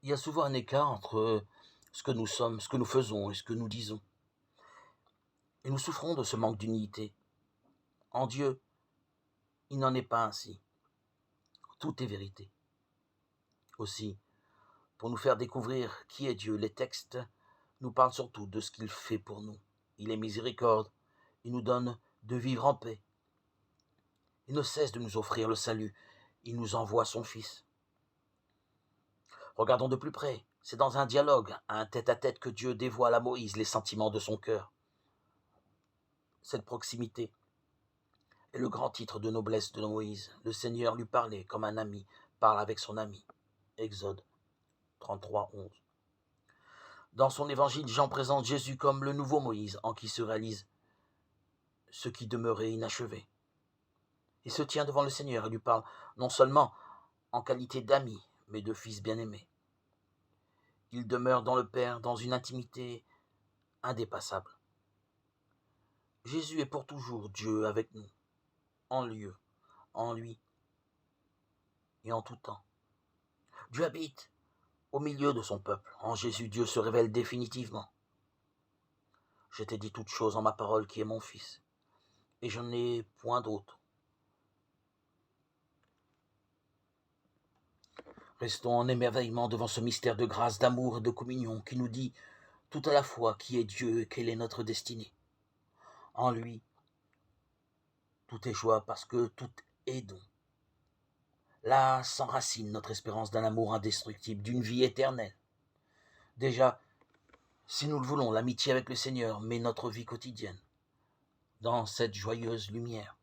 Il y a souvent un écart entre ce que nous sommes, ce que nous faisons et ce que nous disons. Et nous souffrons de ce manque d'unité. En Dieu, il n'en est pas ainsi. Tout est vérité. Aussi, pour nous faire découvrir qui est Dieu, les textes nous parlent surtout de ce qu'il fait pour nous. Il est miséricorde, il nous donne de vivre en paix. Il ne cesse de nous offrir le salut, il nous envoie son Fils. Regardons de plus près, c'est dans un dialogue, un tête-à-tête que Dieu dévoile à Moïse les sentiments de son cœur. Cette proximité est le grand titre de noblesse de Moïse. Le Seigneur lui parlait comme un ami parle avec son ami. Exode 33, 11. Dans son évangile, Jean présente Jésus comme le nouveau Moïse en qui se réalise ce qui demeurait inachevé. Il se tient devant le Seigneur et lui parle non seulement en qualité d'ami, mais de fils bien-aimé. Il demeure dans le Père dans une intimité indépassable. Jésus est pour toujours Dieu avec nous, en lieu, en lui et en tout temps. Dieu habite au milieu de son peuple. En Jésus, Dieu se révèle définitivement. Je t'ai dit toute chose en ma parole qui est mon Fils, et je n'ai point d'autre. Restons en émerveillement devant ce mystère de grâce, d'amour et de communion qui nous dit tout à la fois qui est Dieu et quelle est notre destinée. En lui, tout est joie parce que tout est don. Là s'enracine notre espérance d'un amour indestructible, d'une vie éternelle. Déjà, si nous le voulons, l'amitié avec le Seigneur met notre vie quotidienne dans cette joyeuse lumière.